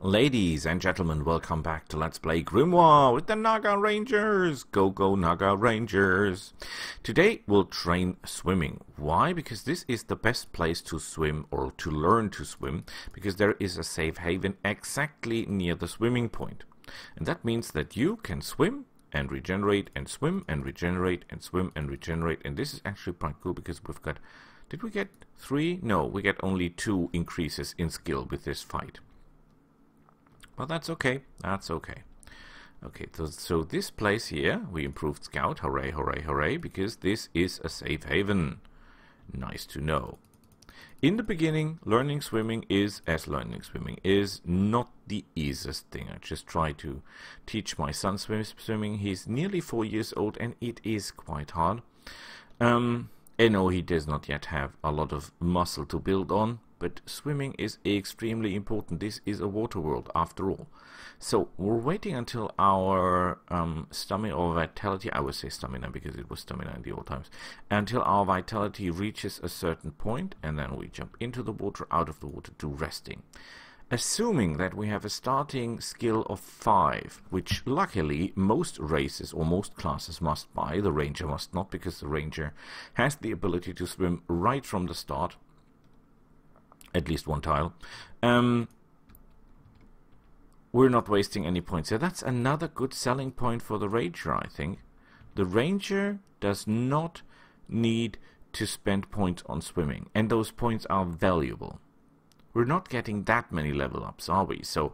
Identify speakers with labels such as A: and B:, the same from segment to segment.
A: Ladies and gentlemen, welcome back to Let's Play Grimoire with the Naga Rangers! Go, go, Naga Rangers! Today we'll train swimming. Why? Because this is the best place to swim or to learn to swim, because there is a safe haven exactly near the swimming point. And that means that you can swim and regenerate and swim and regenerate and swim and regenerate. And this is actually quite cool because we've got... Did we get 3? No, we get only 2 increases in skill with this fight. Well, that's okay. That's okay. Okay, so this place here, we improved Scout. Hooray, hooray, hooray, because this is a safe haven. Nice to know. In the beginning, learning swimming is not the easiest thing. I just try to teach my son swimming. He's nearly 4 years old, and it is quite hard. I know he does not yet have a lot of muscle to build on, but swimming is extremely important. This is a water world, after all. So we're waiting until our stamina or vitality, I would say stamina because it was stamina in the old times, until our vitality reaches a certain point, and then we jump into the water, out of the water to resting. Assuming that we have a starting skill of 5, which luckily most races or most classes must buy, the ranger must not, because the ranger has the ability to swim right from the start. At least one tile. We're not wasting any points. So that's another good selling point for the ranger, I think. The ranger does not need to spend points on swimming, and those points are valuable. We're not getting that many level ups, are we? So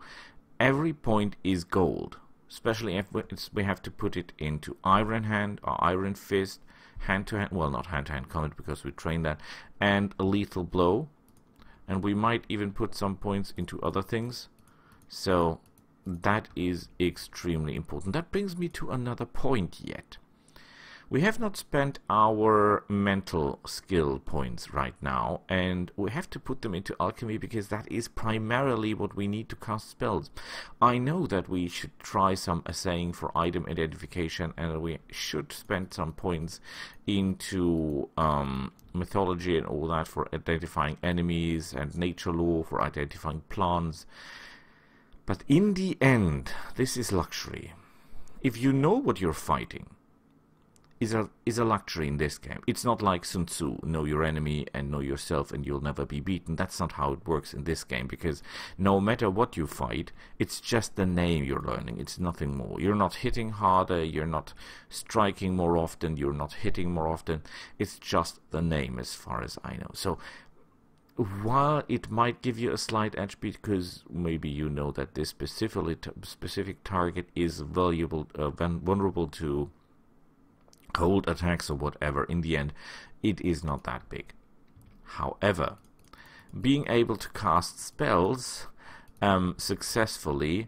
A: every point is gold, especially if we have to put it into Iron Hand or Iron Fist, hand to hand, well, not hand to hand combat because we train that, and a lethal blow. And we might even put some points into other things. So that is extremely important. That brings me to another point yet. We have not spent our mental skill points right now, and we have to put them into alchemy because that is primarily what we need to cast spells. I know that we should try some assaying for item identification, and we should spend some points into mythology and all that for identifying enemies, and nature law for identifying plants. But in the end, this is luxury. If you know what you're fighting, is a luxury in this game. It's not like Sun Tzu, know your enemy and know yourself and you'll never be beaten. That's not how it works in this game, because no matter what you fight, it's just the name you're learning. It's nothing more. You're not hitting harder, you're not striking more often, you're not hitting more often. It's just the name as far as I know. So while it might give you a slight edge because maybe you know that this specific target is vulnerable to cold attacks or whatever, in the end it is not that big. However, being able to cast spells successfully,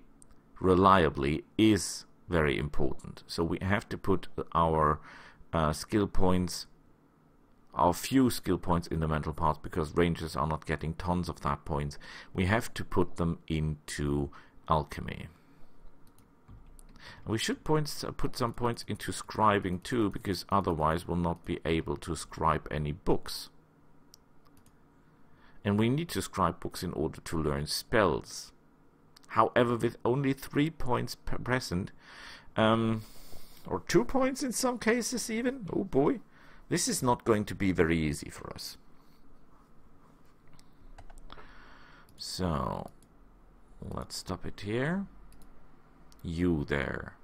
A: reliably, is very important. So we have to put our skill points, our few skill points in the mental part, because rangers are not getting tons of that points. We have to put them into alchemy. We should put some points into scribing too, because otherwise we'll not be able to scribe any books. And we need to scribe books in order to learn spells. However, with only 3 points present, or 2 points in some cases even, oh boy, this is not going to be very easy for us. So, let's stop it here. You there.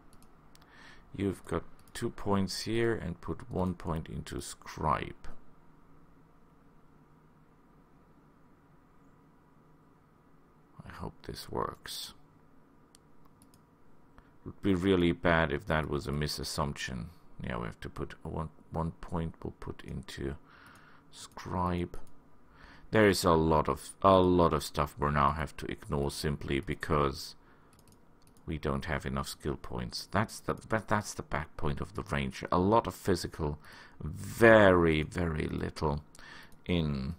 A: You've got 2 points here and put 1 point into scribe. I hope this works. It would be really bad if that was a misassumption. Yeah, we have to put one point we'll put into scribe. There is a lot of stuff we now have to ignore simply because we don't have enough skill points. That's the bad point of the ranger. A lot of physical, very, very little in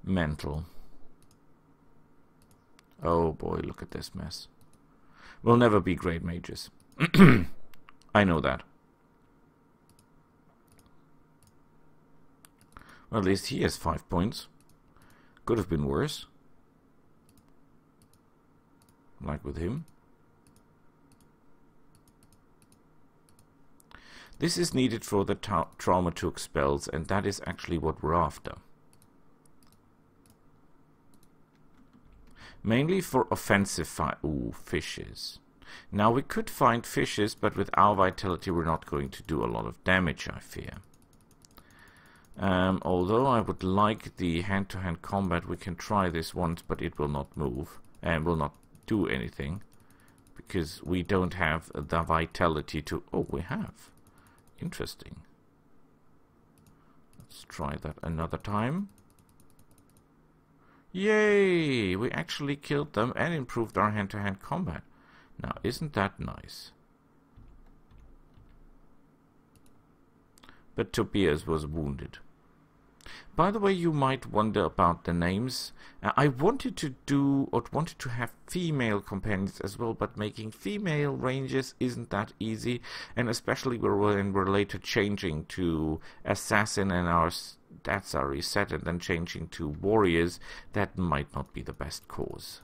A: mental. Oh boy, look at this mess. We'll never be great mages. I know that. Well, at least he has 5 points. Could have been worse. like with him. This is needed for the Traumaturg spells, and that is actually what we're after. Mainly for offensive fishes. Now we could find fishes, but with our vitality we're not going to do a lot of damage, I fear. Although I would like the hand-to-hand combat, we can try this once, but it will not move and will not do anything. Because we don't have the vitality to... Oh, we have. Interesting. Let's try that another time. Yay! We actually killed them and improved our hand-to-hand combat. Now, isn't that nice? But Tobias was wounded. By the way, you might wonder about the names. I wanted to have female companions as well, but making female rangers isn't that easy, and especially when we're later changing to assassin and our stats are reset and then changing to warriors, that might not be the best cause.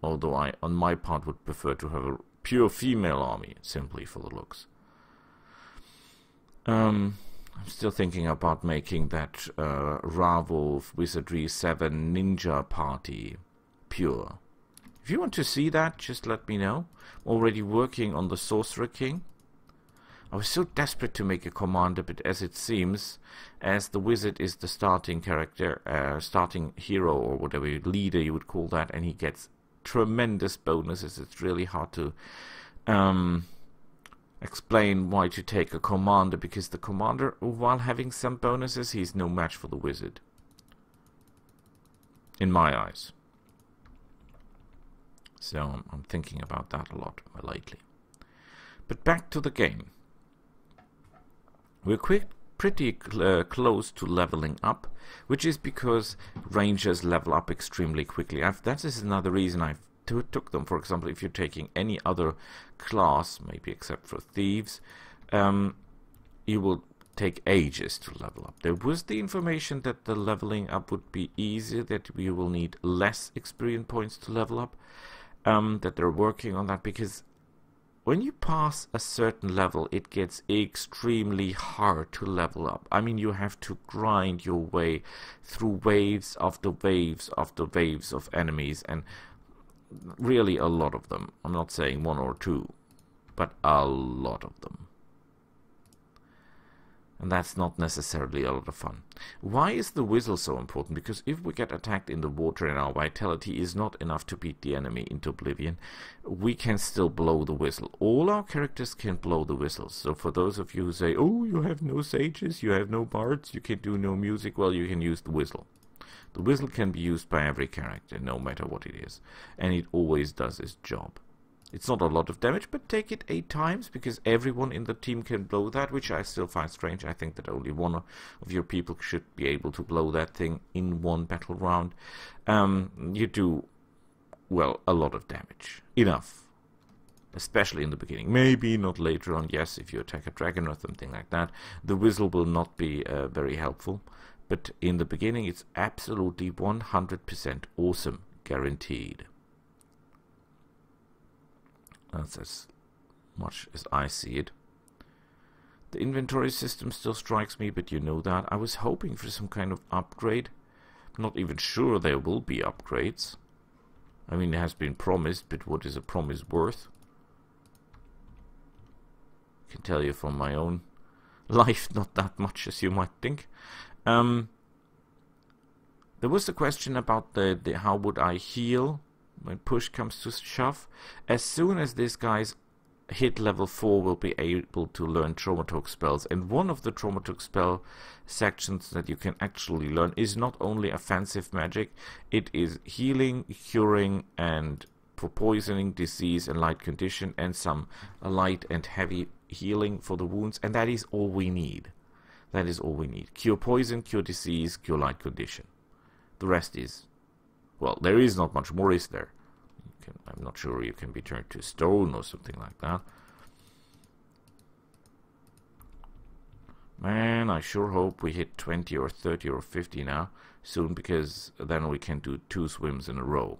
A: Although I, on my part, would prefer to have a pure female army, simply for the looks. I'm still thinking about making that Ravo Wizardry 7 Ninja Party pure. If you want to see that, just let me know. I'm already working on the Sorcerer King. I was so desperate to make a commander, but as it seems, as the wizard is the starting character, starting hero or whatever, leader you would call that, and he gets tremendous bonuses, it's really hard to explain why to take a commander, because the commander, while having some bonuses, he's no match for the wizard. In my eyes. So I'm thinking about that a lot lately. But back to the game. We're pretty close to leveling up, which is because rangers level up extremely quickly. That is another reason I've took them. For example, if you're taking any other class, maybe except for thieves, you will take ages to level up. There was the information that the leveling up would be easier, that we will need less experience points to level up, that they're working on that, because when you pass a certain level, it gets extremely hard to level up. I mean, you have to grind your way through waves after waves after waves of enemies, and really a lot of them. I'm not saying one or two, but a lot of them. And that's not necessarily a lot of fun. Why is the whistle so important? Because if we get attacked in the water and our vitality is not enough to beat the enemy into oblivion, we can still blow the whistle. All our characters can blow the whistles. So for those of you who say, oh, you have no sages, you have no bards, you can do no music, well, you can use the whistle. The whistle can be used by every character, no matter what it is. And it always does its job. It's not a lot of damage, but take it 8 times, because everyone in the team can blow that, which I still find strange. I think that only one of your people should be able to blow that thing in one battle round. You do, well, a lot of damage. Enough. Especially in the beginning. Maybe not later on, yes, if you attack a dragon or something like that. The whistle will not be very helpful. But in the beginning, it's absolutely 100% awesome. Guaranteed. That's as much as I see it. The inventory system still strikes me, but you know that. I was hoping for some kind of upgrade. I'm not even sure there will be upgrades. I mean, it has been promised, but what is a promise worth? I can tell you from my own life, not that much as you might think. There was the question about the how would I heal when push comes to shove. As soon as this guy's hit level 4, will be able to learn Traumaturg spells, and one of the Traumaturg spell sections that you can actually learn is not only offensive magic, it is healing, curing, and for poisoning, disease, and light condition, and some light and heavy healing for the wounds, and that is all we need. That is all we need. Cure poison, cure disease, cure light condition. The rest is, well, there is not much more, is there? I'm not sure you can be turned to stone or something like that. Man, I sure hope we hit 20 or 30 or 50 now soon, because then we can do 2 swims in a row.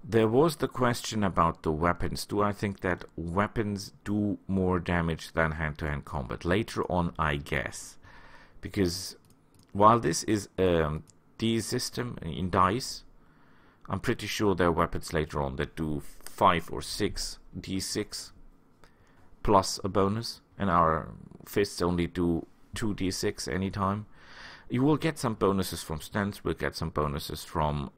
A: There was the question about the weapons. Do I think that weapons do more damage than hand-to-hand combat? Later on, I guess. Because while this is a D system in dice, I'm pretty sure there are weapons later on that do 5 or 6 D6 plus a bonus, and our fists only do 2 D6 anytime. You will get some bonuses from stance, we'll get some bonuses from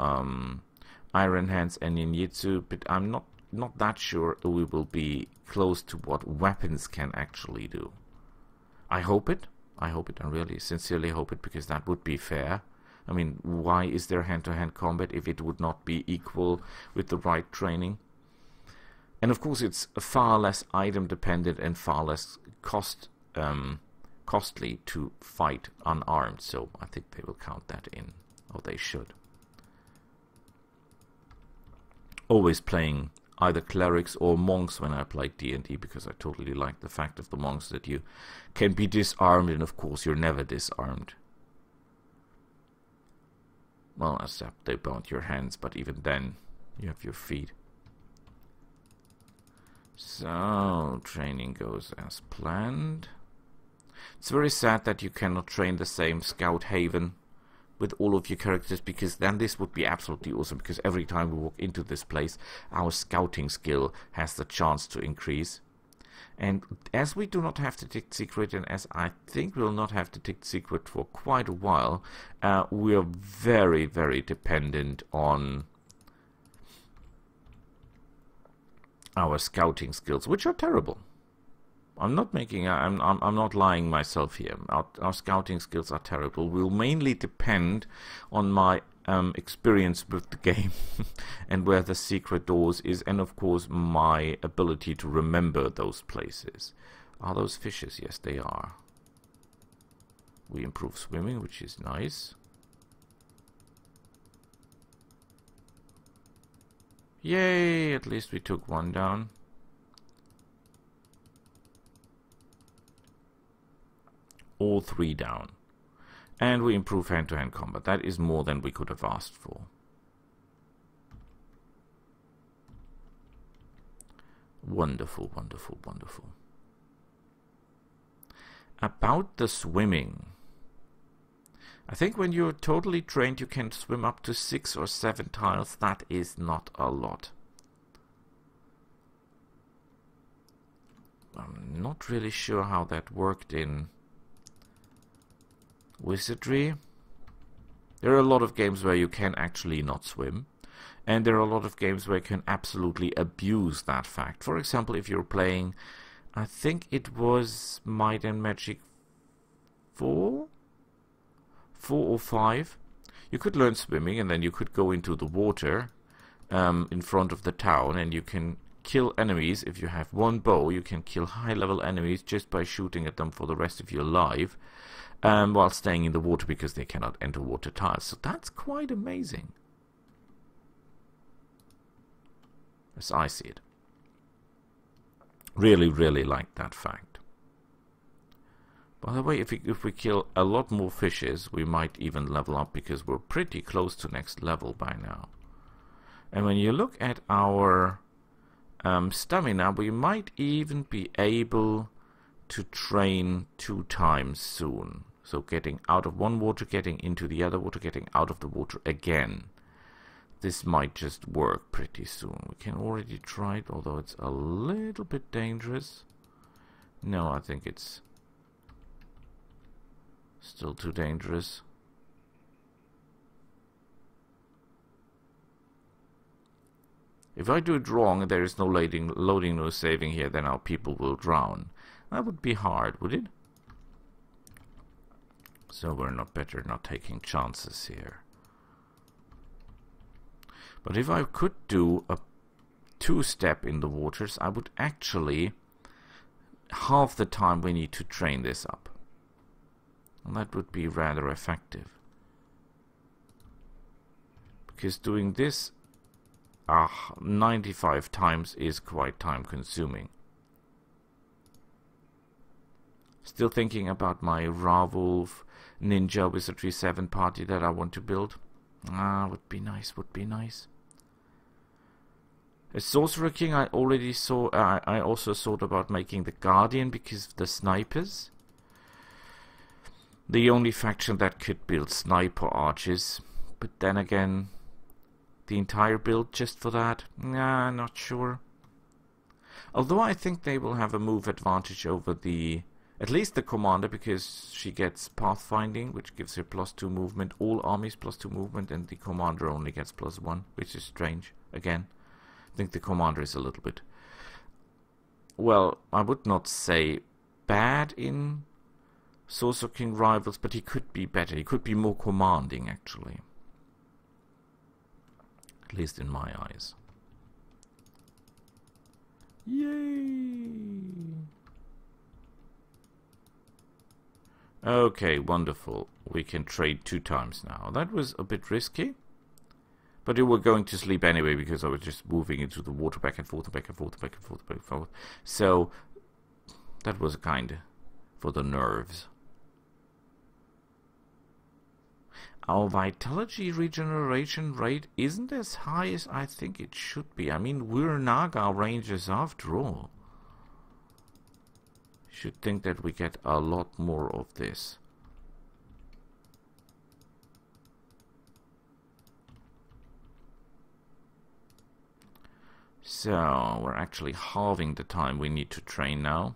A: Iron Hands and Ninjutsu, but I'm not that sure we will be close to what weapons can actually do. I hope it. I really sincerely hope it, because that would be fair. I mean, why is there hand-to-hand combat if it would not be equal with the right training? And of course, it's far less item-dependent and far less costly to fight unarmed, so I think they will count that in, or they should. Always playing either clerics or monks when I play D&D, because I totally like the fact of the monks that you can be disarmed, and of course you're never disarmed. Well, except they bound your hands, but even then you have your feet. So, training goes as planned. It's very sad that you cannot train the same Scout Haven with all of your characters, because then this would be absolutely awesome, because every time we walk into this place, our scouting skill has the chance to increase. And as we do not have to tick secret, and as I think we'll not have to tick secret for quite a while, we are very, very dependent on our scouting skills, which are terrible. I'm not lying myself here. Our scouting skills are terrible. We'll mainly depend on my experience with the game and where the secret doors is, and of course my ability to remember those places. Are those fishes? Yes, they are. We improve swimming, which is nice. Yay! At least we took one down. All 3 down. And we improve hand-to-hand combat. That is more than we could have asked for. Wonderful, wonderful, wonderful. About the swimming. I think when you're totally trained, you can swim up to 6 or 7 tiles. That is not a lot. I'm not really sure how that worked in Wizardry. There are a lot of games where you can actually not swim, and there are a lot of games where you can absolutely abuse that fact. For example, if you're playing, I think it was Might and Magic 4 or 5, you could learn swimming, and then you could go into the water in front of the town, and you can kill enemies. If you have one bow, you can kill high-level enemies just by shooting at them for the rest of your life, while staying in the water, because they cannot enter water tiles. So that's quite amazing, as I see it. Really, really like that fact. By the way, if we kill a lot more fishes, we might even level up, because we're pretty close to next level by now. And when you look at our stamina, we might even be able to train 2 times soon. So getting out of one water, getting into the other water, getting out of the water again. This might just work pretty soon. We can already try it, although it's a little bit dangerous. No, I think it's still too dangerous. If I do it wrong and there is no loading, no saving here, then our people will drown. That would be hard, would it? So we're better not taking chances here. But if I could do a 2-step in the waters, I would actually halve the time we need to train this up. And that would be rather effective. Because doing this 95 times is quite time consuming. Still thinking about my Rawolf Ninja Wizardry 7 party that I want to build. Would be nice, would be nice. A Sorcerer King, I already saw. I also thought about making the Guardian because of the snipers. The only faction that could build sniper arches, but then again, the entire build just for that? Nah, not sure. Although I think they will have a move advantage over at least the commander, because she gets pathfinding, which gives her +2 movement, all armies +2 movement, and the commander only gets +1, which is strange. Again, I think the commander is a little bit, well, I would not say bad in Sorcerer King Rivals, but he could be better. He could be more commanding, actually. At least in my eyes. Yay! Okay, wonderful. We can trade 2 times now. That was a bit risky. But we were going to sleep anyway because I was just moving into the water back and forth, back and forth, back and forth, back and forth. So, that was kind for the nerves. Our vitality regeneration rate isn't as high as I think it should be. I mean, we're Naga Rangers after all. Should think that we get a lot more of this. So, we're actually halving the time we need to train now.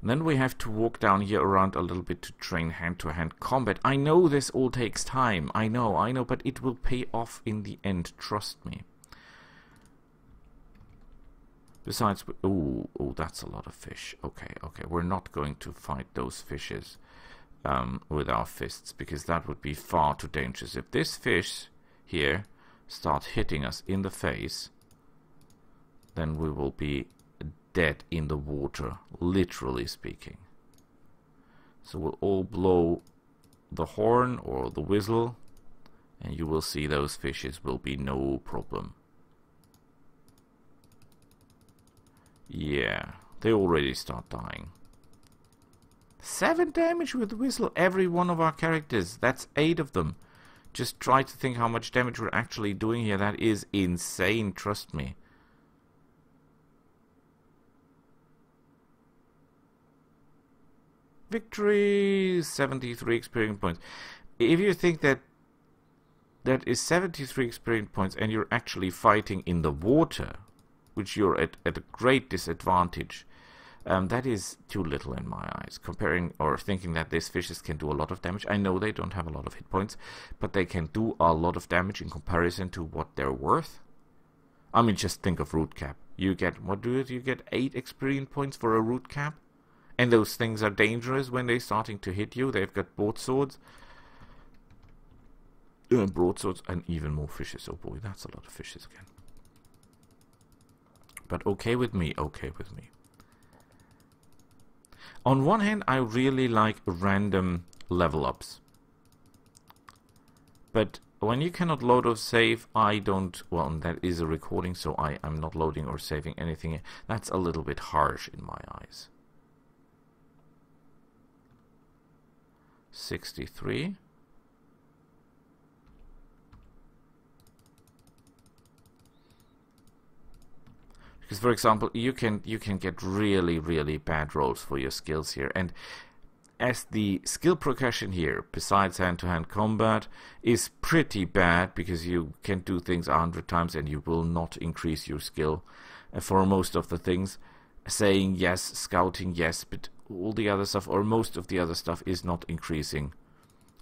A: And then we have to walk down here around a little bit to train hand-to-hand combat. I know this all takes time. I know, but it will pay off in the end, trust me. Besides, oh, that's a lot of fish. Okay, we're not going to fight those fishes with our fists, because that would be far too dangerous. If this fish here starts hitting us in the face, then we will be dead in the water, literally speaking. So we'll all blow the horn or the whistle, and you will see those fishes will be no problem. Yeah, they already start dying. 7 damage with the whistle, every one of our characters. That's 8 of them. Just try to think how much damage we're actually doing here. That is insane, trust me. Victory! 73 experience points. If you think that that is 73 experience points and you're actually fighting in the water, which you're at a great disadvantage, that is too little in my eyes. Comparing or thinking that these fishes can do a lot of damage. I know they don't have a lot of hit points, but they can do a lot of damage in comparison to what they're worth. I mean, just think of root cap. You get, what do you get? 8 experience points for a root cap? And those things are dangerous when they're starting to hit you. They've got broadswords. Broadswords and even more fishes. Oh boy, that's a lot of fishes again. But okay with me, okay with me. On one hand, I really like random level ups. But when you cannot load or save, I don't... Well, that is a recording, so I'm not loading or saving anything. That's a little bit harsh in my eyes. 63. Because, for example, you can get really, really bad rolls for your skills here. And as the skill progression here, besides hand-to-hand combat, is pretty bad, because you can do things 100 times and you will not increase your skill for most of the things. Saying yes, scouting yes, but all the other stuff, or most of the other stuff, is not increasing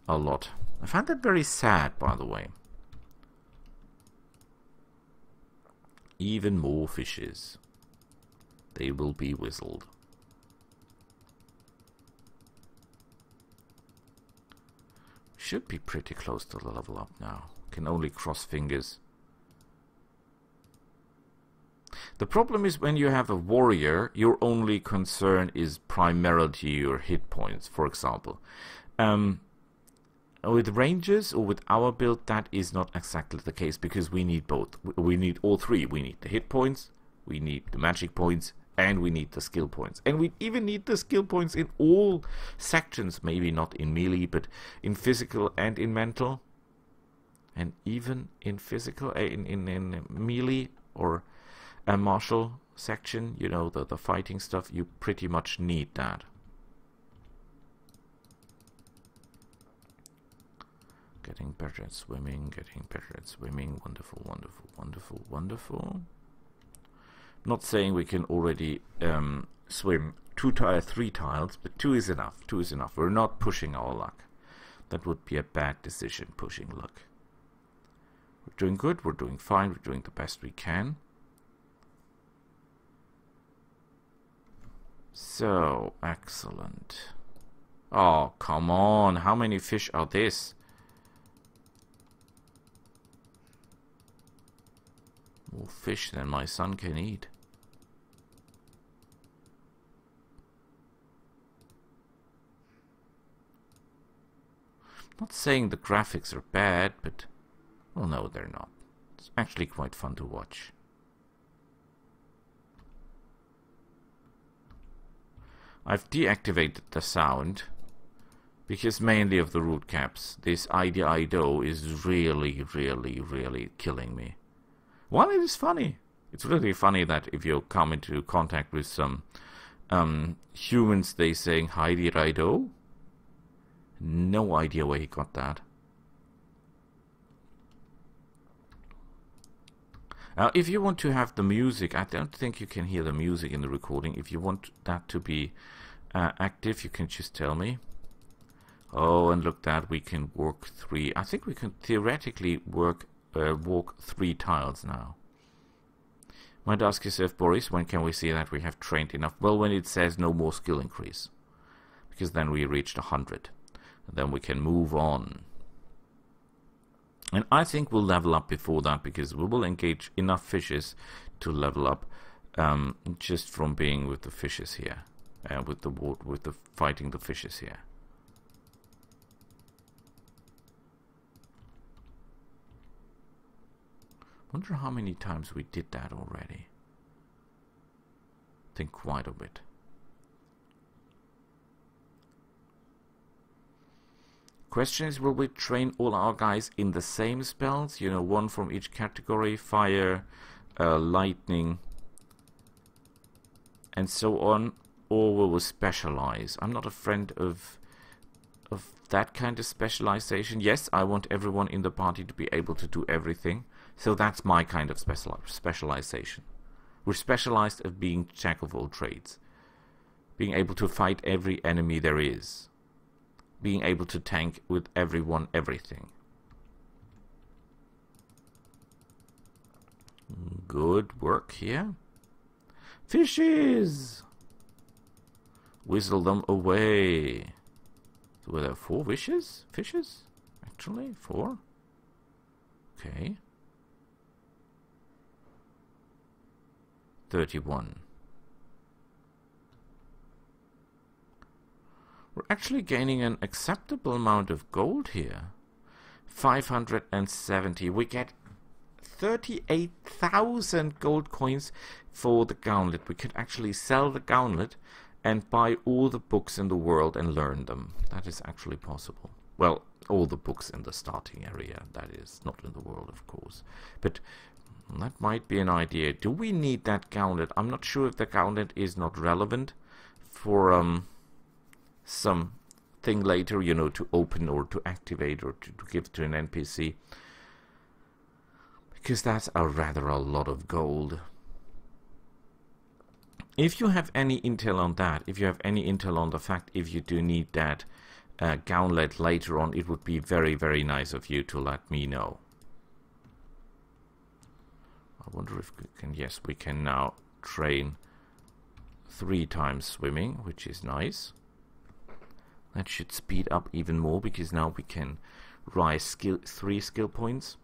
A: a lot. I find that very sad, by the way. Even more fishes. They will be whistled. Should be pretty close to the level up now. Can only cross fingers. The problem is when you have a warrior, your only concern is primarily your hit points, for example. With rangers or with our build, that is not exactly the case, because we need both. We need all three. We need the hit points, we need the magic points, And we need the skill points. And we even need the skill points in all sections. Maybe not in melee, but in physical and in mental. And even in physical, in melee or a martial section, you know, the fighting stuff, you pretty much need that. Getting better at swimming, getting better at swimming. Wonderful, wonderful, wonderful, wonderful. Not saying we can already swim 3 tiles, but 2 is enough. 2 is enough. We're not pushing our luck. That would be a bad decision, pushing luck. We're doing good, we're doing fine, we're doing the best we can. So, excellent. Oh, come on, how many fish are this? More fish than my son can eat. Not saying the graphics are bad, but... well, no, they're not. It's actually quite fun to watch. I've deactivated the sound because mainly of the root caps. This IDIDO is really, really, really killing me. Well, it is funny. It's really funny that if you come into contact with some humans, they saying Heidi Rido. No idea where he got that. If you want to have the music, I don't think you can hear the music in the recording. If you want that to be active, you can just tell me. Oh, and look that, we can walk 3. I think we can theoretically walk 3 tiles now. Might ask yourself, Boris, when can we see that we have trained enough? Well, when it says no more skill increase. Because then we reached 100. And then we can move on. And I think we'll level up before that, because we will engage enough fishes to level up just from being with the fishes here. With the fighting the fishes here. Wonder how many times we did that already. I think quite a bit. Question is, will we train all our guys in the same spells? You know, one from each category, fire, lightning, and so on, or will we specialize? I'm not a friend of that kind of specialization. Yes, I want everyone in the party to be able to do everything, so that's my kind of specialization. We're specialized at being jack of all trades, being able to fight every enemy there is. Being able to tank with everyone, everything. Good work here. Fishes! Whistle them away. So were there 4 fishes? Fishes? Actually, 4? Okay. 31. We're actually gaining an acceptable amount of gold here. 570. We get 38,000 gold coins for the gauntlet. We can actually sell the gauntlet and buy all the books in the world and learn them. That is actually possible. Well, all the books in the starting area. That is not in the world, of course. But that might be an idea. Do we need that gauntlet? I'm not sure if the gauntlet is not relevant for something later, you know, to open or to activate or to give to an NPC, because that's rather a lot of gold. If you have any intel on that, if you have any intel on the fact if you do need that gauntlet later on, it would be very, very nice of you to let me know. I wonder if we can. Yes, we can now train 3 times swimming, which is nice. That should speed up even more, because now we can rise 3 skill points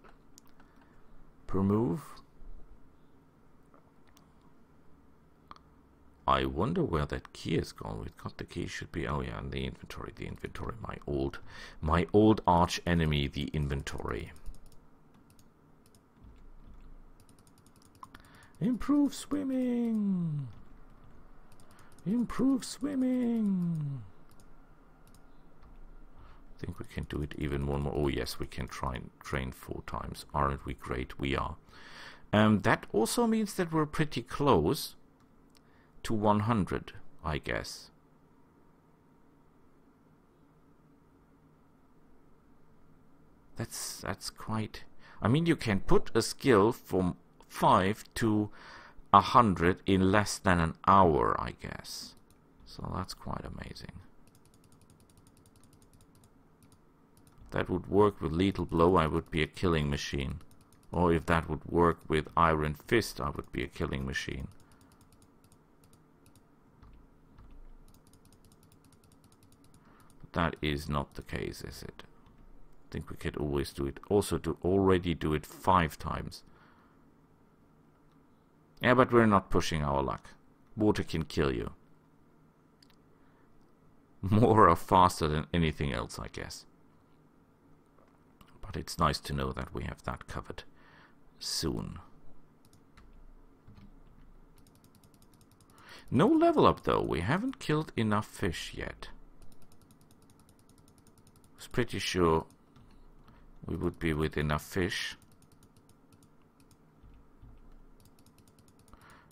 A: per move. I wonder where that key is gone. We've got the key, should be, oh yeah, in the inventory. The inventory, my old arch enemy, the inventory. Improve swimming. Improve swimming. I think we can do it even one more. Oh yes, we can try and train 4 times. Aren't we great? We are. That also means that we're pretty close to 100, I guess. That's quite... I mean, you can put a skill from 5 to 100 in less than an hour, I guess. So that's quite amazing. That would work with Lethal Blow, I would be a killing machine. Or if that would work with Iron Fist, I would be a killing machine. But that is not the case, is it? I think we could always do it. Also, to already do it 5 times. Yeah, but we're not pushing our luck. Water can kill you. More or faster than anything else, I guess. But it's nice to know that we have that covered soon. No level up though. We haven't killed enough fish yet. I was pretty sure we would be with enough fish.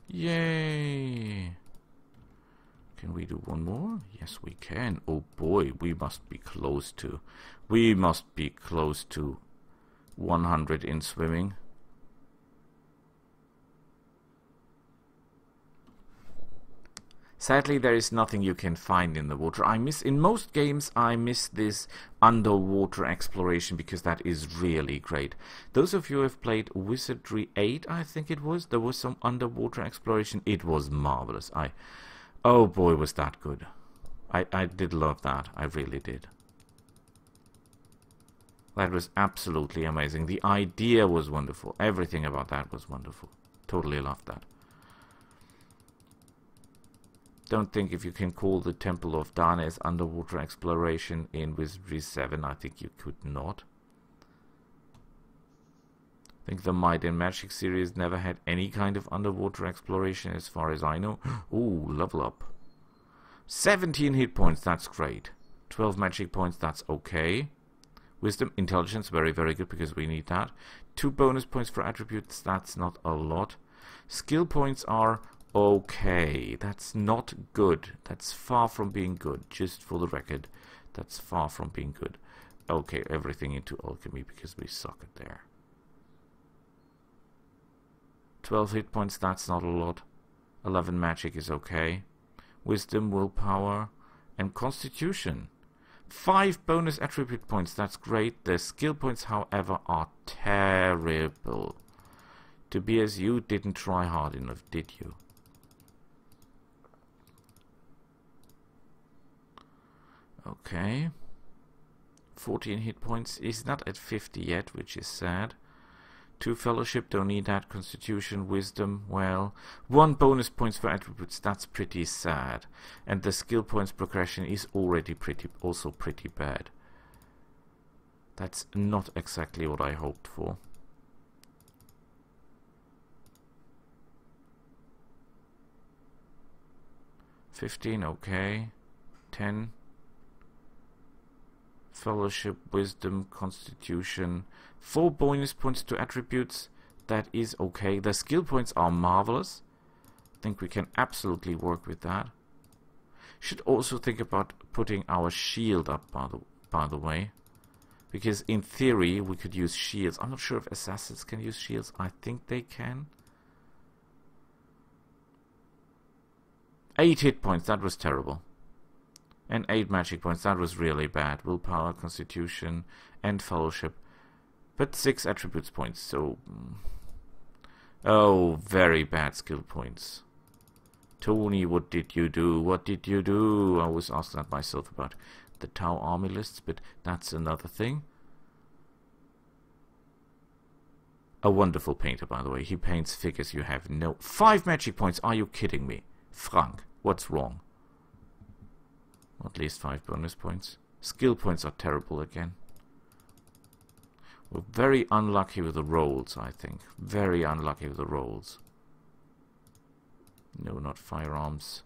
A: Yay! Can we do one more? Yes, we can. Oh boy, we must be close to... We must be close to 100 in swimming. Sadly, there is nothing you can find in the water. In most games, I miss this underwater exploration because that is really great. Those of you who have played Wizardry 8, I think it was, there was some underwater exploration. It was marvelous. Oh boy, was that good. I did love that. I really did. That was absolutely amazing. The idea was wonderful. Everything about that was wonderful. Totally loved that. Don't think if you can call the Temple of Dana as underwater exploration in Wizardry 7. I think you could not. I think the Might and Magic series never had any kind of underwater exploration as far as I know. Ooh, level up. 17 hit points, that's great. 12 magic points, that's okay. Wisdom, intelligence, very, very good because we need that. 2 bonus points for attributes, that's not a lot. Skill points are okay. That's not good. That's far from being good, just for the record. That's far from being good. Okay, everything into alchemy because we suck at there. 12 hit points, that's not a lot. 11 magic is okay. Wisdom, willpower, and constitution. 5 bonus attribute points, that's great. The skill points, however, are terrible. Tobias, you didn't try hard enough, did you? Okay. 14 hit points. Is not at 50 yet, which is sad. 2 fellowship, don't need that. Constitution, wisdom, well. 1 bonus points for attributes, that's pretty sad. And the skill points progression is already also pretty bad. That's not exactly what I hoped for. $15, okay. 10. Fellowship, wisdom, constitution. 4 bonus points to attributes. That is okay. The skill points are marvelous. I think we can absolutely work with that. Should also think about putting our shield up, by the way. Because in theory, we could use shields. I'm not sure if assassins can use shields. I think they can. 8 hit points. That was terrible. And 8 magic points, that was really bad. Willpower, constitution, and fellowship. But 6 attributes points, so... Oh, very bad skill points. Tony, what did you do? What did you do? I was asking that myself about the Tau army lists, but that's another thing. A wonderful painter, by the way. He paints figures you have no... 5 magic points, are you kidding me? Frank, what's wrong? At least 5 bonus points. Skill points are terrible again. We're very unlucky with the rolls, I think. Very unlucky with the rolls. No, not firearms.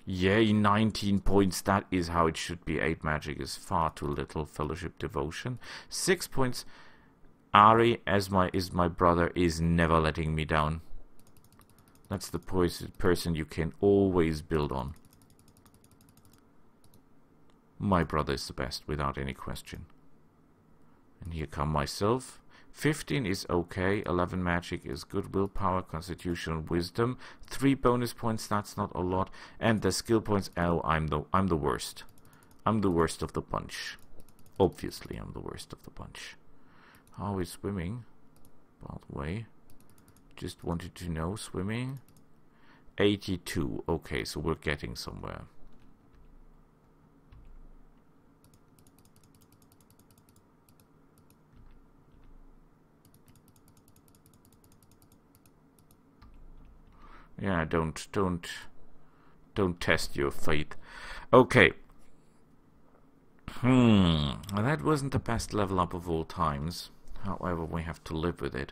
A: Yay, 19 points. That is how it should be. 8 magic is far too little. Fellowship devotion. 6 points. Ari, as is my brother, is never letting me down. That's the person you can always build on. My brother is the best, without any question. And here come myself. 15 is okay. 11 magic is good. Willpower, constitution, wisdom. 3 bonus points, that's not a lot. And the skill points, oh, I'm the worst. I'm the worst of the bunch. Obviously, I'm the worst of the bunch. How is swimming? By the way, just wanted to know, swimming. 82. Okay, so we're getting somewhere. Yeah, don't test your faith. Okay. That wasn't the best level up of all times. However, we have to live with it.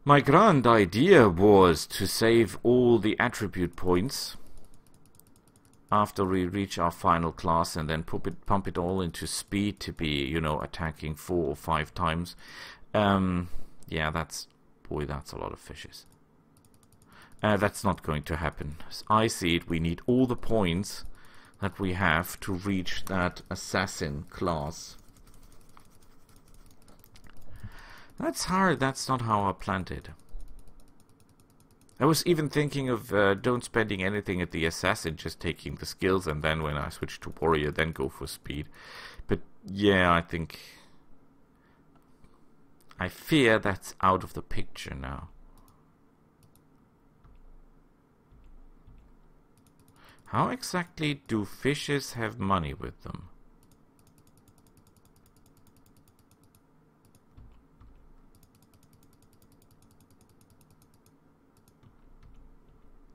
A: My grand idea was to save all the attribute points after we reach our final class and then pump it all into speed to be, you know, attacking 4 or 5 times. Yeah, boy, that's a lot of fishes. That's not going to happen. As I see it, we need all the points that we have to reach that assassin class. That's hard. That's not how I planned it. I was even thinking of don't spending anything at the assassin, just taking the skills, and then when I switch to warrior, then go for speed. But yeah, I fear that's out of the picture now. How exactly do fishes have money with them?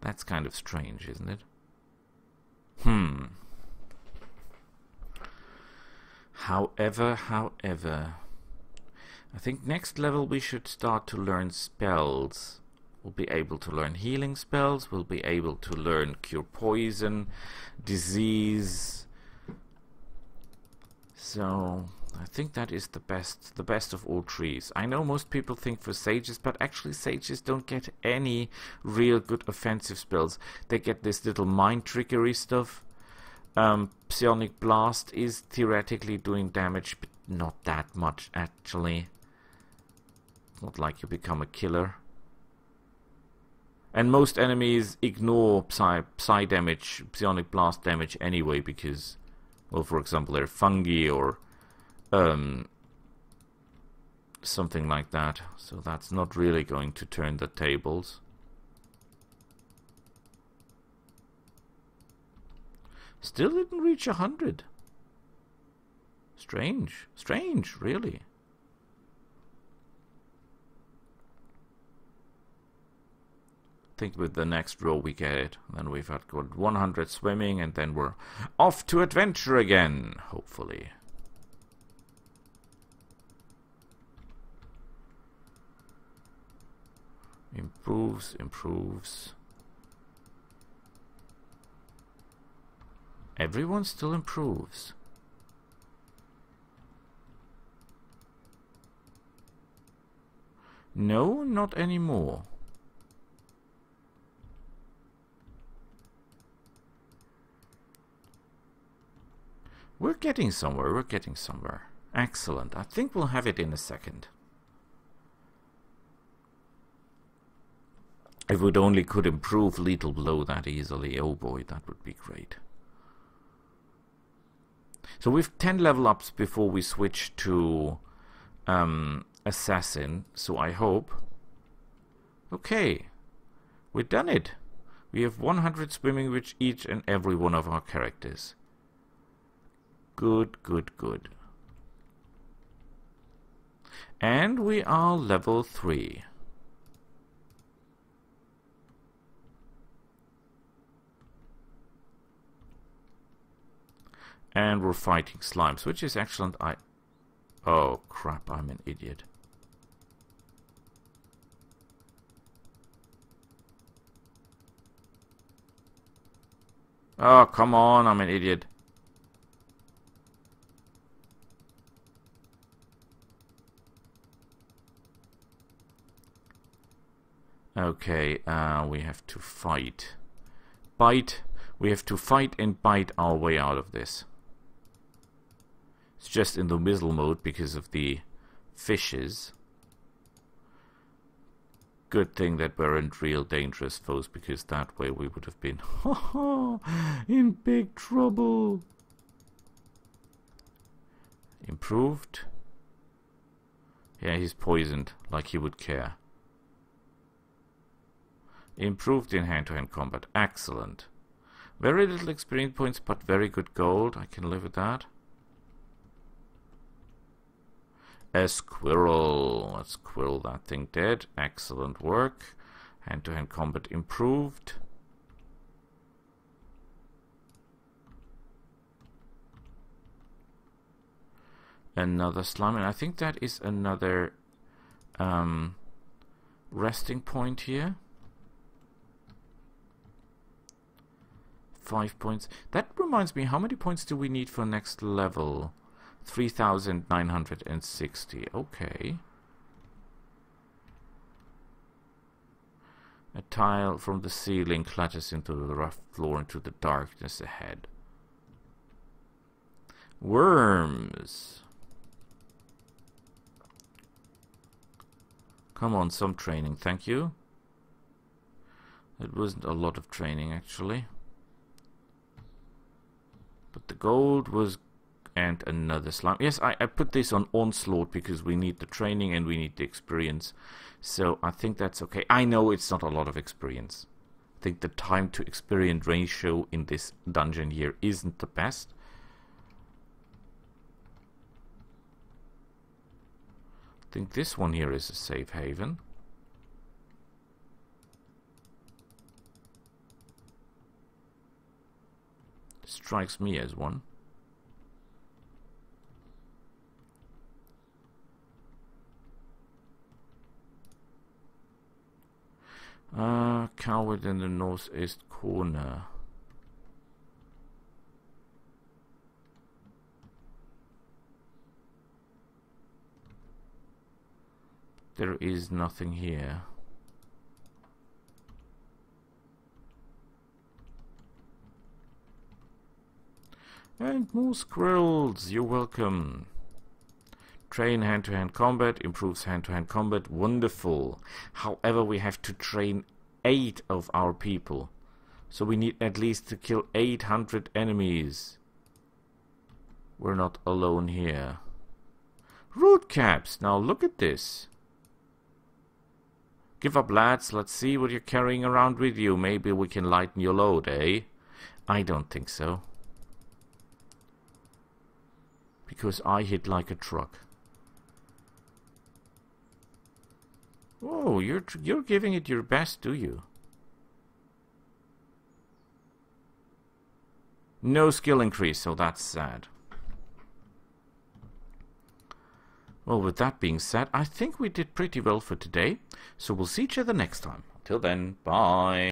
A: That's kind of strange, isn't it? However, I think next level we should start to learn spells. We'll be able to learn healing spells, we'll be able to learn cure poison, disease. So I think that is the best of all trees. I know most people think for sages, but actually sages don't get any real good offensive spells. They get this little mind trickery stuff. Psionic Blast is theoretically doing damage, but not that much actually. It's not like you become a killer. And most enemies ignore psi damage, Psionic Blast damage anyway, because, well, for example, they're fungi or something like that. So that's not really going to turn the tables. Still didn't reach 100. Strange, really. I think with the next row we get it. Then we've got 100 swimming, and then we're off to adventure again, hopefully. Improves. Everyone still improves. No, not anymore. We're getting somewhere, Excellent. I think we'll have it in a second. If we only could improve Lethal Blow that easily, oh boy, that would be great. So we've 10 level ups before we switch to Assassin, so I hope... Okay, we've done it. We have 100 swimming with each and every one of our characters. Good. And we are level 3. And we're fighting slimes, which is excellent. Oh crap, I'm an idiot. Oh, come on, I'm an idiot. Okay, we have to fight. Bite. We have to fight and bite our way out of this. It's just in the middle mode because of the fishes. Good thing that weren't real dangerous foes, because that way we would have been in big trouble. Improved. Yeah, he's poisoned, like he would care. Improved in hand-to-hand combat. Excellent. Very little experience points, but very good gold. I can live with that. A squirrel. Let's squirrel that thing dead. Excellent work. Hand-to-hand combat improved. Another slime. And I think that is another resting point here. 5 points. That reminds me, how many points do we need for next level? 3,960. Okay. A tile from the ceiling clatters into the rough floor into the darkness ahead. Worms. Come on, some training, thank you. It wasn't a lot of training, actually. But the gold was... and another slime. Yes, I put this on onslaught because we need the training and we need the experience. So I think that's okay. I know it's not a lot of experience. I think the time to experience ratio in this dungeon here isn't the best. I think this one here is a safe haven. Strikes me as one. Coward in the northeast corner. There is nothing here. And more squirrels, you're welcome. Train hand-to-hand combat, improves hand-to-hand combat, wonderful. However, we have to train 8 of our people. So we need at least to kill 800 enemies. We're not alone here. Root caps, now look at this. Give up, lads, let's see what you're carrying around with you. Maybe we can lighten your load, eh? I don't think so. Because I hit like a truck. Oh, you're giving it your best, do you? No skill increase, so that's sad. Well, with that being said, I think we did pretty well for today. So we'll see each other next time. Till then, bye.